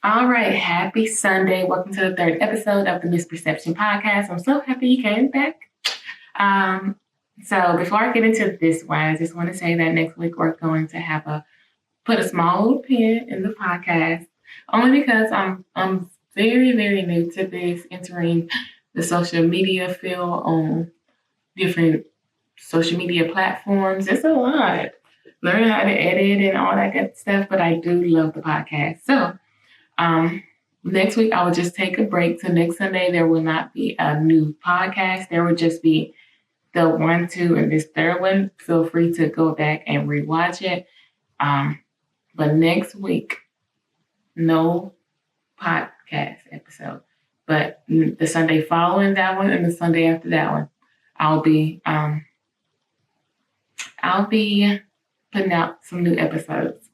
All right, happy Sunday. Welcome to the third episode of the Misperception Podcast. I'm so happy you came back. So before I get into this one, I just want to say that next week we're going to have put a small little pin in the podcast, only because I'm very, very new to this, entering the social media field on different social media platforms. It's a lot. Learning how to edit and all that good stuff, but I do love the podcast. So next week, I will just take a break. So next Sunday, there will not be a new podcast. There will just be the 1, 2, and this third one. Feel free to go back and rewatch it. But next week, no podcast episode. But the Sunday following that one and the Sunday after that one, I'll be putting out some new episodes.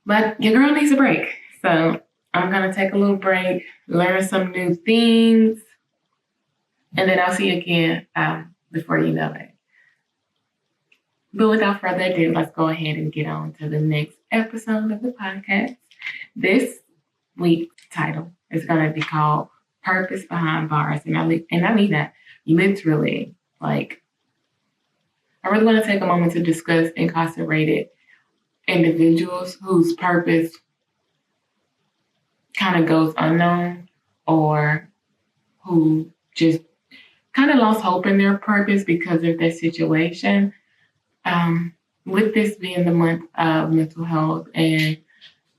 But your girl needs a break. So I'm going to take a little break, learn some new things, and then I'll see you again before you know it. But without further ado, let's go ahead and get on to the next episode of the podcast. This week's title is going to be called Purpose Behind Bars. And I mean that literally. Like, I really want to take a moment to discuss incarcerated individuals whose purpose kind of goes unknown, or who just kind of lost hope in their purpose because of their situation. With this being the month of mental health and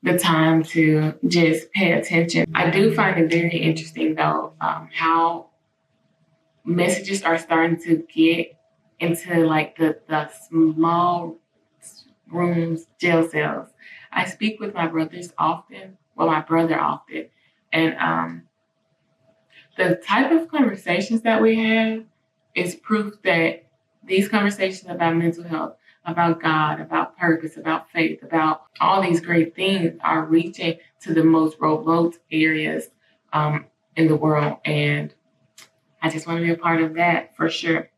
the time to just pay attention, I do find it very interesting though, how messages are starting to get into like the small rooms, jail cells. I speak with my brother often, and the type of conversations that we have is proof that these conversations about mental health, about God, about purpose, about faith, about all these great things are reaching to the most remote areas in the world. And I just want to be a part of that for sure.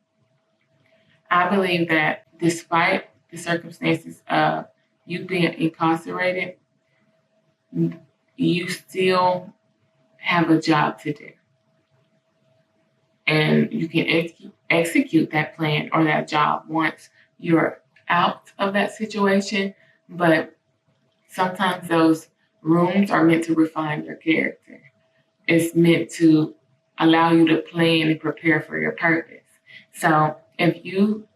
I believe that despite the circumstances of you being incarcerated, you still have a job to do. And you can execute that plan or that job once you're out of that situation. But sometimes those rooms are meant to refine your character. It's meant to allow you to plan and prepare for your purpose. So if you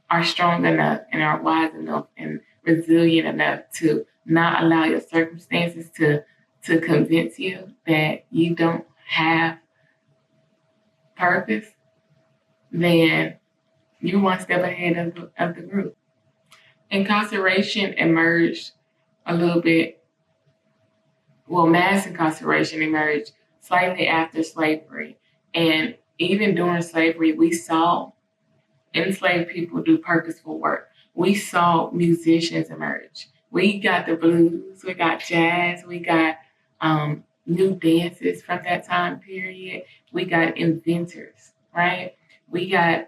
are strong enough and are wise enough and resilient enough to not allow your circumstances to convince you that you don't have purpose, then you're one step ahead of the group. Incarceration emerged a little bit, mass incarceration emerged slightly after slavery. And even during slavery, we saw enslaved people do purposeful work. We saw musicians emerge. We got the blues, we got jazz, we got new dances from that time period. We got inventors, right? We got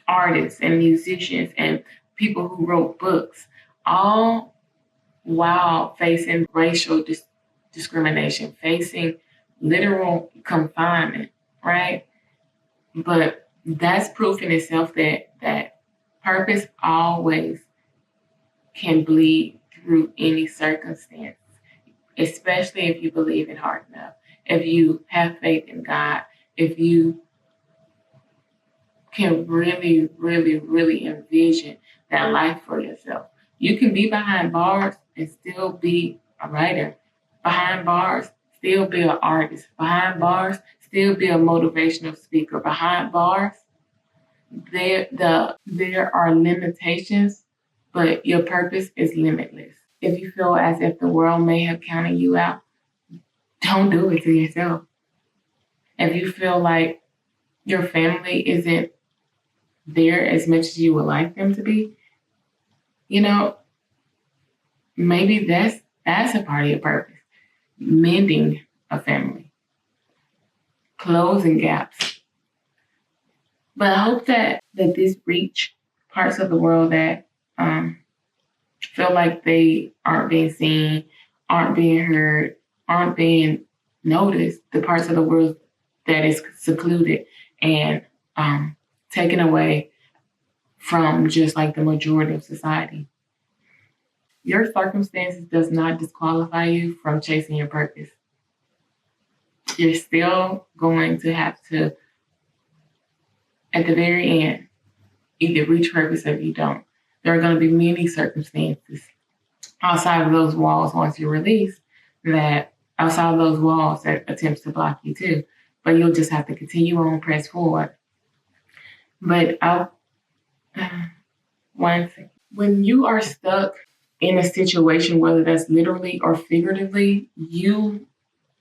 artists and musicians and people who wrote books, all while facing racial discrimination, facing literal confinement, right? But that's proof in itself that purpose always can bleed through any circumstance, especially if you believe it hard enough, if you have faith in God, if you can really, really, really envision that life for yourself. You can be behind bars and still be a writer. Behind bars, still be an artist. Behind bars, still be a motivational speaker. Behind bars, there are limitations, but your purpose is limitless. If you feel as if the world may have counted you out, don't do it to yourself. If you feel like your family isn't there as much as you would like them to be, maybe that's a part of your purpose. Mending a family, closing gaps. But I hope that this reach parts of the world that feel like they aren't being seen, aren't being heard, aren't being noticed, the parts of the world that is secluded and taken away from just like the majority of society. Your circumstances does not disqualify you from chasing your purpose. You're still going to have to, at the very end, either reach purpose or you don't. There are going to be many circumstances outside of those walls once you're released that outside of those walls that attempts to block you too. But you'll just have to continue on, press forward. But one thing, when you are stuck in a situation, whether that's literally or figuratively,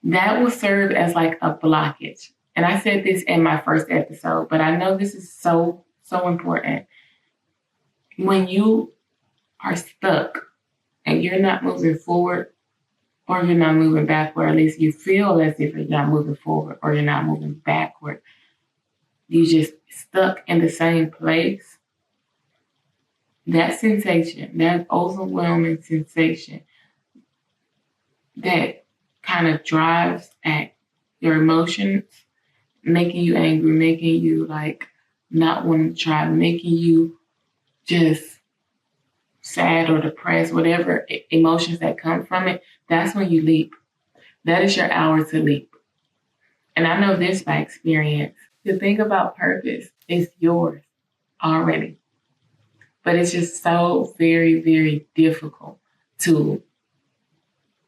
that will serve as like a blockage. And I said this in my first episode, but I know this is so important. When you are stuck and you're not moving forward or you're not moving backward, at least you feel as if you're not moving forward or you're not moving backward, you just stuck in the same place. That sensation, that overwhelming sensation that kind of drives at your emotions, making you angry, making you like not want to try, making you just sad or depressed, whatever emotions that come from it, that's when you leap. That is your hour to leap. And I know this by experience. To think about purpose is yours already. But it's just so very, very difficult to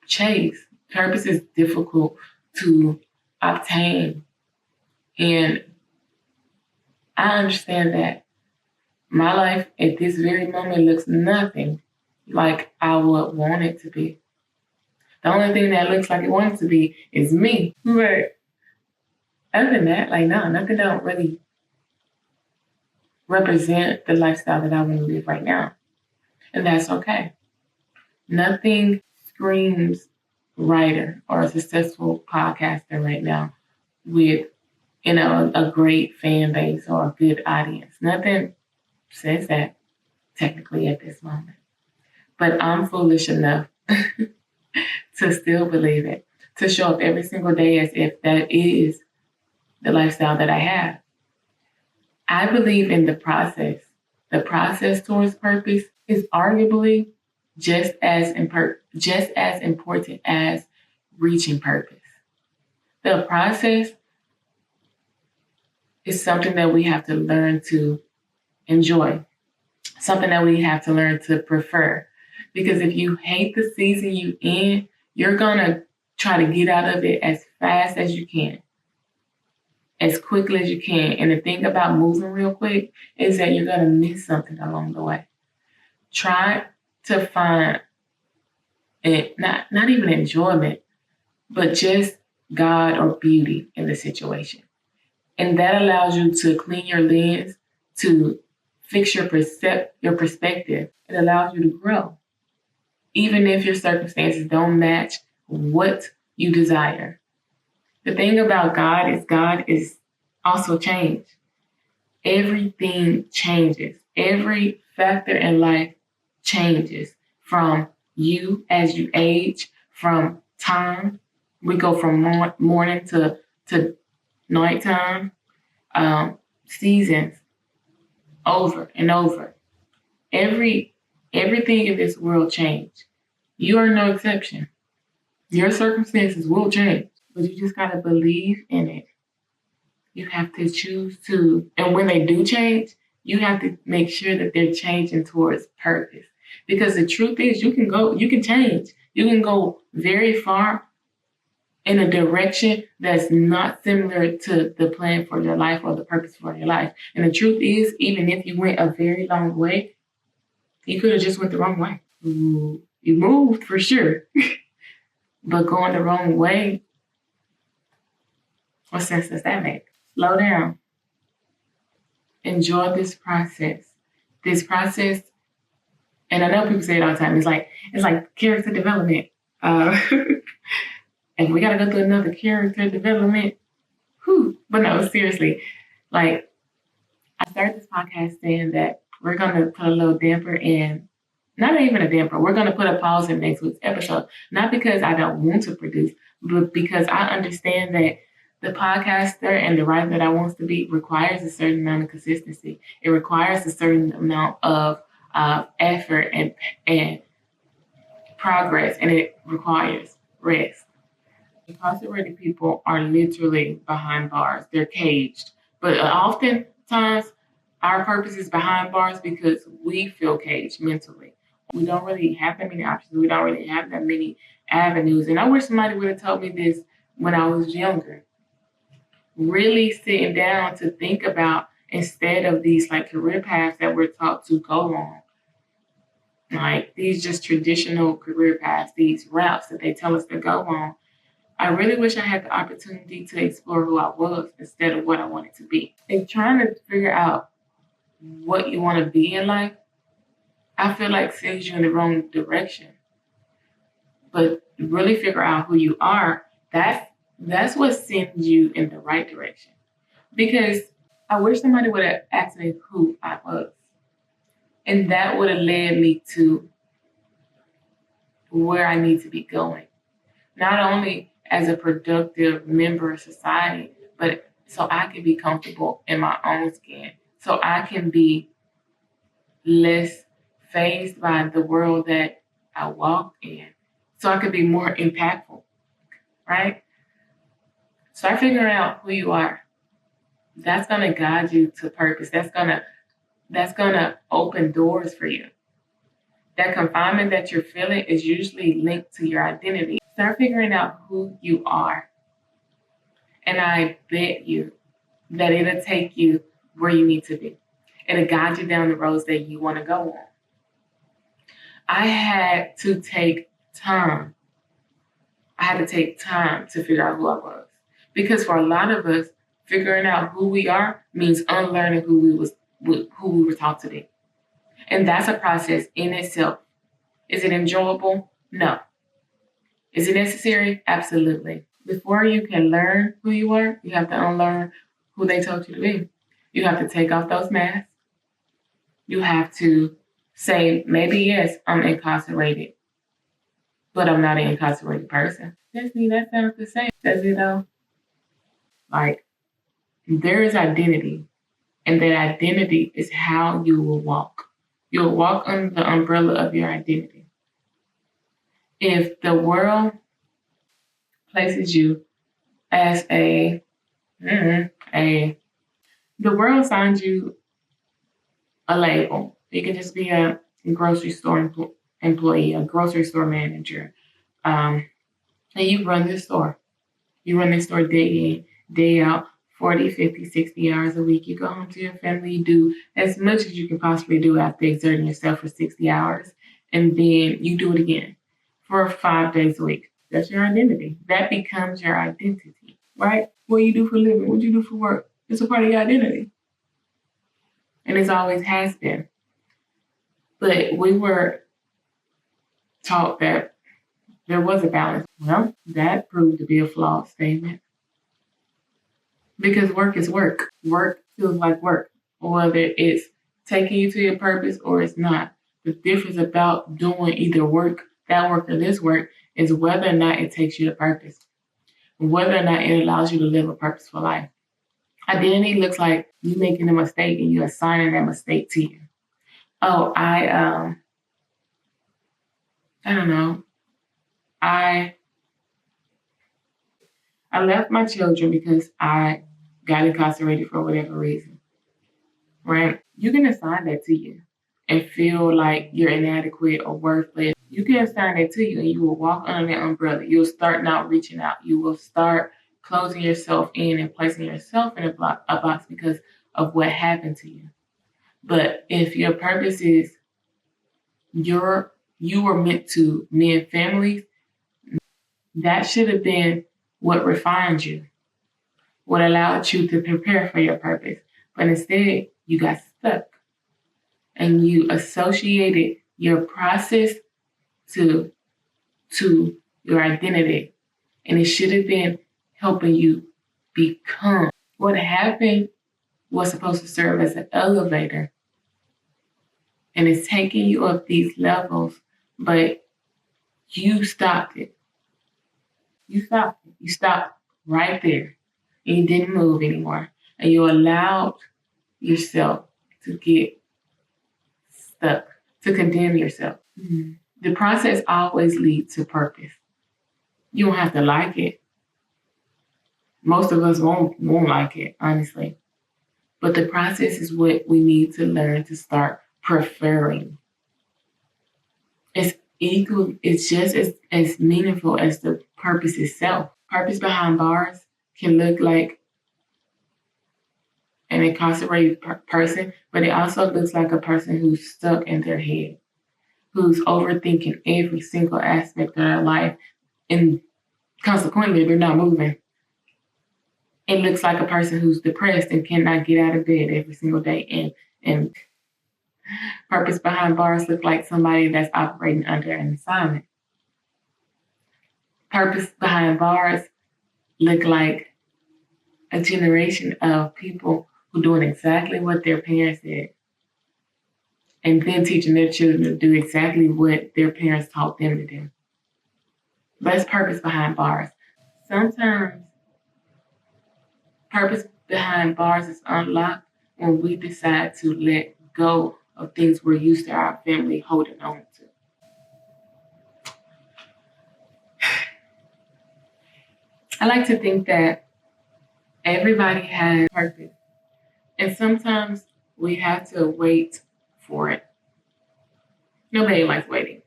chase. Purpose is difficult to obtain. And I understand that my life at this very moment looks nothing like I would want it to be. The only thing that looks like it wants to be is me. But other than that, like, no, nothing don't really represent the lifestyle that I want to live right now. And that's okay. Nothing screams writer or a successful podcaster right now with, a great fan base or a good audience. Nothing says that technically at this moment. But I'm foolish enough to still believe it, to show up every single day as if that is the lifestyle that I have. I believe in the process. The process towards purpose is arguably just as important as reaching purpose. The process is something that we have to learn to enjoy, something that we have to learn to prefer. Because if you hate the season you in, you're gonna try to get out of it as fast as you can, as quickly as you can. And the thing about moving real quick is that you're gonna miss something along the way. Try to find it, not even enjoyment, but just God or beauty in the situation. And that allows you to clean your lens, to fix your perspective. It allows you to grow. Even if your circumstances don't match what you desire. The thing about God is also change. Everything changes. Every factor in life changes from you as you age, from time. We go from morning to nighttime, seasons, over and over. Everything in this world change. You are no exception. Your circumstances will change, but you just gotta believe in it. You have to choose to, and when they do change, you have to make sure that they're changing towards purpose. Because the truth is, you can change. You can go very far in a direction that's not similar to the plan for your life or the purpose for your life. And the truth is, even if you went a very long way, you could have just went the wrong way. You moved for sure, but going the wrong way, what sense does that make? Slow down. Enjoy this process. This process, and I know people say it all the time, it's like character development. And we got to go through another character development. But no, seriously, like I started this podcast saying that we're going to put a little damper in not even a damper. We're going to put a pause in next week's episode, not because I don't want to produce, but because I understand that the podcaster and the writer that I want to be requires a certain amount of consistency. It requires a certain amount of effort and progress, and it requires rest. Incarcerated people are literally behind bars. They're caged. But oftentimes, our purpose is behind bars because we feel caged mentally. We don't really have that many options. We don't really have that many avenues. And I wish somebody would have told me this when I was younger. Really sitting down to think about, instead of these like career paths that we're taught to go on, like these just traditional career paths, these routes that they tell us to go on. I really wish I had the opportunity to explore who I was instead of what I wanted to be. And trying to figure out what you want to be in life, I feel like sends you in the wrong direction. But really figure out who you are, that's what sends you in the right direction. Because I wish somebody would have asked me who I was. And that would have led me to where I need to be going. Not only as a productive member of society, but so I can be comfortable in my own skin. So I can be less fazed by the world that I walk in. So I could be more impactful, right? Start figuring out who you are. That's gonna guide you to purpose. That's gonna open doors for you. That confinement that you're feeling is usually linked to your identity. Start figuring out who you are. And I bet you that it'll take you where you need to be. It'll guide you down the roads that you want to go on. I had to take time. I had to take time to figure out who I was. Because for a lot of us, figuring out who we are means unlearning who we were taught to be. And that's a process in itself. Is it enjoyable? No. Is it necessary? Absolutely. Before you can learn who you are, you have to unlearn who they told you to be. You have to take off those masks. You have to say, maybe yes, I'm incarcerated, but I'm not an incarcerated person. Destiny, that sounds the same. Does it though? Like, there is identity, and that identity is how you will walk. You'll walk under the umbrella of your identity. If the world places you as the world assigns you a label. You can just be a grocery store employee, a grocery store manager, and you run this store. You run this store day in, day out, 40, 50, 60 hours a week. You go home to your family, you do as much as you can possibly do after exerting yourself for 60 hours, and then you do it again for 5 days a week. That's your identity. That becomes your identity, right? What you do for a living, what you do for work, it's a part of your identity. And it always has been. But we were taught that there was a balance. Well, that proved to be a flawed statement. Because work is work. Work feels like work, whether it's taking you to your purpose or it's not. The difference about doing either work, that work, or this work is whether or not it takes you to purpose, whether or not it allows you to live a purposeful life. Identity looks like you making a mistake and you assigning that mistake to you. Oh, I don't know. I left my children because I got incarcerated for whatever reason, right? You can assign that to you and feel like you're inadequate or worthless. You can assign that to you and you will walk under that umbrella. You'll start not reaching out. You will start closing yourself in and placing yourself in a box because of what happened to you. But if your purpose is you were meant to mend families, that should have been what refined you, what allowed you to prepare for your purpose. But instead, you got stuck and you associated your process to your identity. And it should have been helping you become. What happened was supposed to serve as an elevator and it's taking you up these levels, but you stopped it. You stopped it. You stopped right there. And you didn't move anymore. And you allowed yourself to get stuck, to condemn yourself. Mm-hmm. The process always leads to purpose. You don't have to like it. Most of us won't like it, honestly. But the process is what we need to learn to start preferring. It's just as meaningful as the purpose itself. Purpose behind bars can look like an incarcerated person, but it also looks like a person who's stuck in their head, who's overthinking every single aspect of their life, and consequently, they're not moving. It looks like a person who's depressed and cannot get out of bed every single day. And purpose behind bars look like somebody that's operating under an assignment. Purpose behind bars look like a generation of people who doing exactly what their parents did, and then teaching their children to do exactly what their parents taught them to do. That's purpose behind bars. Sometimes purpose behind bars is unlocked when we decide to let go of things we're used to our family holding on to. I like to think that everybody has purpose, and sometimes we have to wait for it. Nobody likes waiting.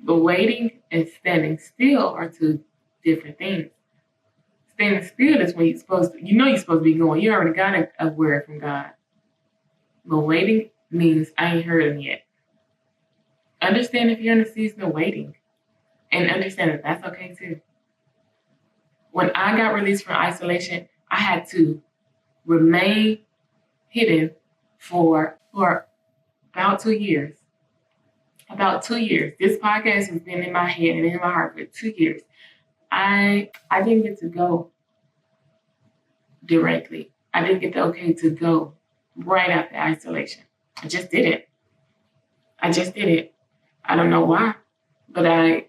But waiting and standing still are two different things. Standing still is when you're supposed to be going. You already got a word from God. But waiting means I ain't heard him yet. Understand if you're in a season of waiting, and understand that that's okay too. When I got released from isolation, I had to remain hidden for about 2 years. About 2 years. This podcast has been in my head and in my heart for 2 years. I didn't get to go directly. I didn't get the okay to go right after isolation. I just didn't. I don't know why, but I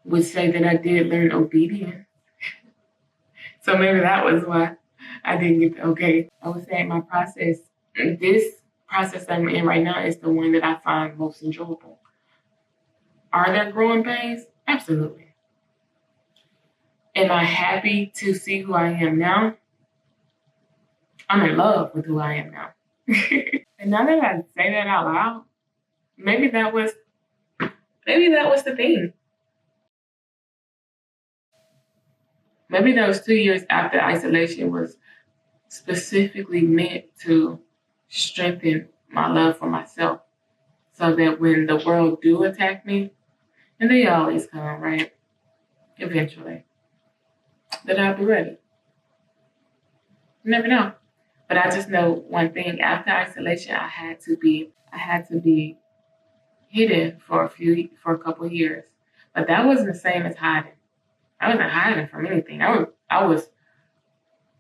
would say that I did learn obedience. So maybe that was why I didn't get the okay. I would say my process, this process I'm in right now is the one that I find most enjoyable. Are there growing pains? Absolutely. Am I happy to see who I am now? I'm in love with who I am now. And now that I say that out loud, maybe that was the thing. Maybe those 2 years after isolation was specifically meant to strengthen my love for myself, so that when the world do attack me, and they always come, right? Eventually, that I'll be ready. You never know. But I just know one thing: after isolation, I had to be hidden for a couple of years. But that wasn't the same as hiding. I wasn't hiding from anything. I was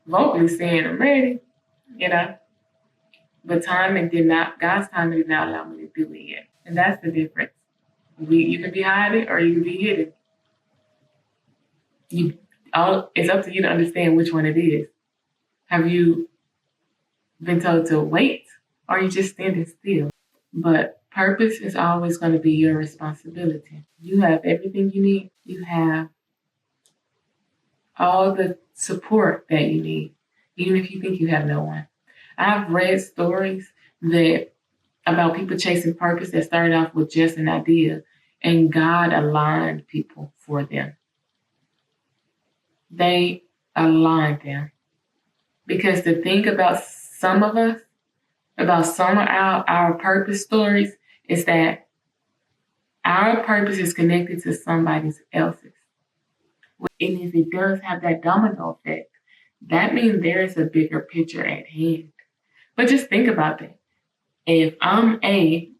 vocally saying I'm ready, you know. But God's timing did not allow me to do it yet. And that's the difference. You can be hiding or you can be hidden. It's up to you to understand which one it is. Have you been told to wait, or are you just standing still? But purpose is always going to be your responsibility. You have everything you need. You have all the support that you need, even if you think you have no one. I've read stories about people chasing purpose that started off with just an idea, and God aligned people for them. They aligned them. Because the thing about some of us, about some of our purpose stories, is that our purpose is connected to somebody else's. And if it does have that domino effect, that means there is a bigger picture at hand. But just think about that. If I'm A,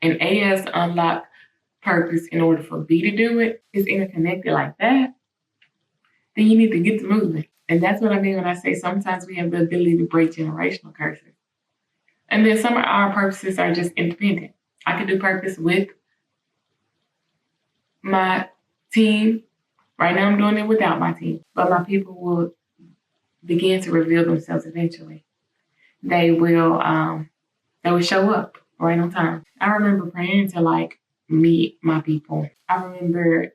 and A has to unlock purpose in order for B to do it, it's interconnected like that, then you need to get to moving. And that's what I mean when I say sometimes we have the ability to break generational curses. And then some of our purposes are just independent. I can do purpose with my team. Right now, I'm doing it without my team, but my people will begin to reveal themselves eventually. They will, they will show up right on time. I remember praying to like meet my people. I remember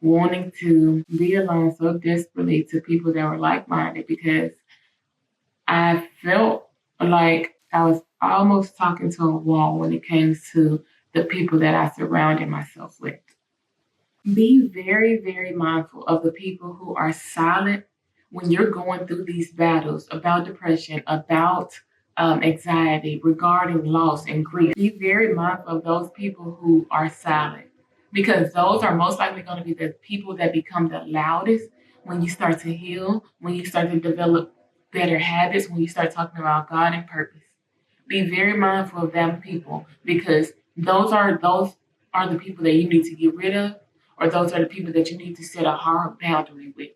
wanting to be aligned so desperately to people that were like-minded because I felt like I was almost talking to a wall when it came to the people that I surrounded myself with. Be very, very mindful of the people who are silent when you're going through these battles about depression, about anxiety, regarding loss and grief. Be very mindful of those people who are silent because those are most likely going to be the people that become the loudest when you start to heal, when you start to develop better habits, when you start talking about God and purpose. Be very mindful of them people because those are the people that you need to get rid of, or those are the people that you need to set a hard boundary with.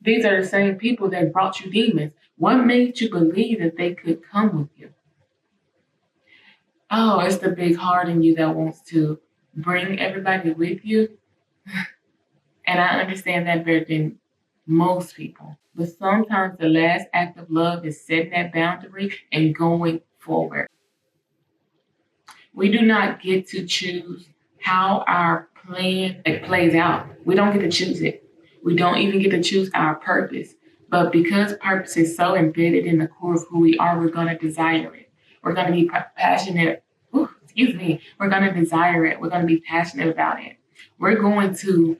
These are the same people that brought you demons. What made you believe that they could come with you? Oh, it's the big heart in you that wants to bring everybody with you. And I understand that better than most people. But sometimes the last act of love is setting that boundary and going forward. We do not get to choose how our plan plays out. We don't get to choose it. We don't even get to choose our purpose. But because purpose is so embedded in the core of who we are, we're going to desire it. We're going to be passionate. Excuse me. We're going to desire it. We're going to be passionate about it. We're going to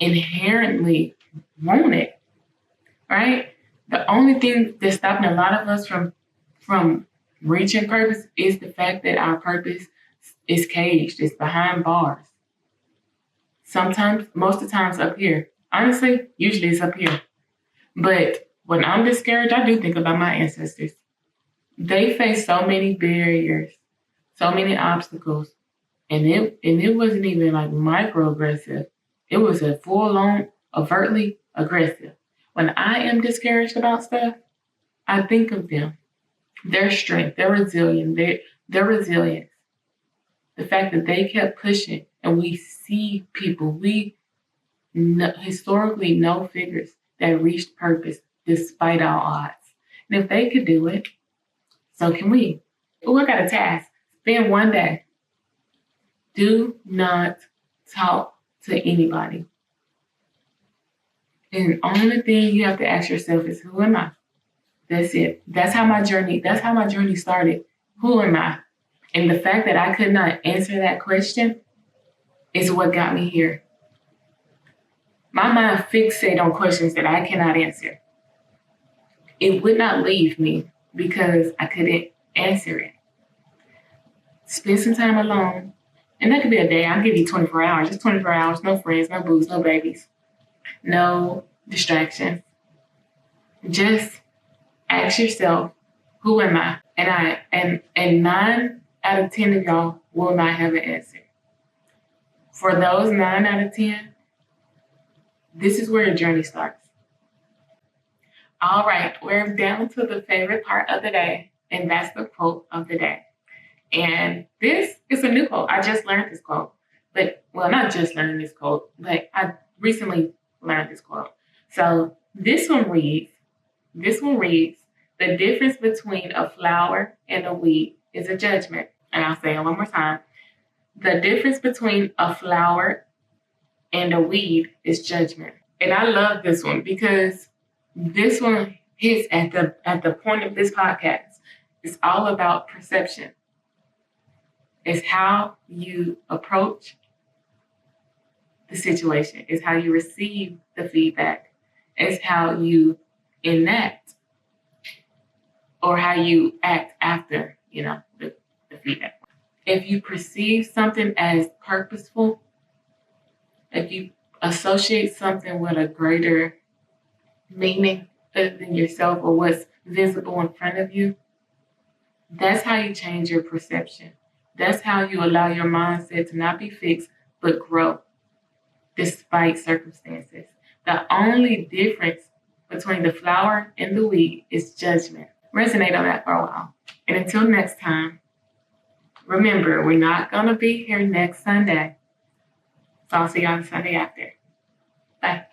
inherently want it, right? The only thing that's stopping a lot of us from reaching purpose is the fact that our purpose is caged, it's behind bars. Sometimes, most of the times up here. Honestly, usually it's up here. But when I'm discouraged, I do think about my ancestors. They faced so many barriers, so many obstacles, and it wasn't even like microaggressive. It was a full-on, overtly aggressive. When I am discouraged about stuff, I think of them, their strength, their resilience, their resilience, the fact that they kept pushing, and we see people, we historically know figures that reached purpose despite all odds. And if they could do it, so can we. Oh, I got a task. Spend one day. Do not talk to anybody. And the only thing you have to ask yourself is, who am I? That's it. That's how my journey started. Who am I? And the fact that I could not answer that question is what got me here. My mind fixated on questions that I cannot answer. It would not leave me because I couldn't answer it. Spend some time alone. And that could be a day. I'll give you 24 hours. Just 24 hours. No friends, no booze, no babies. No distractions. Just ask yourself, who am I? And 9 out of 10 of y'all will not have an answer. For those 9 out of 10, this is where your journey starts. All right, we're down to the favorite part of the day, and that's the quote of the day. And this is a new quote. I just learned this quote. But, well, not just learned this quote, but I recently learned this quote. So this one reads, the difference between a flower and a weed is a judgment. And I'll say it one more time. The difference between a flower and a weed is judgment. And I love this one because this one hits at the point of this podcast. It's all about perception. It's how you approach the situation. It's how you receive the feedback. It's how you enact or how you act after, the feedback. If you perceive something as purposeful, if you associate something with a greater meaning other than yourself or what's visible in front of you, that's how you change your perception. That's how you allow your mindset to not be fixed, but grow despite circumstances. The only difference between the flower and the weed is judgment. resonate on that for a while. And until next time, remember, we're not going to be here next Sunday. So I'll see you on the Sunday after. Bye.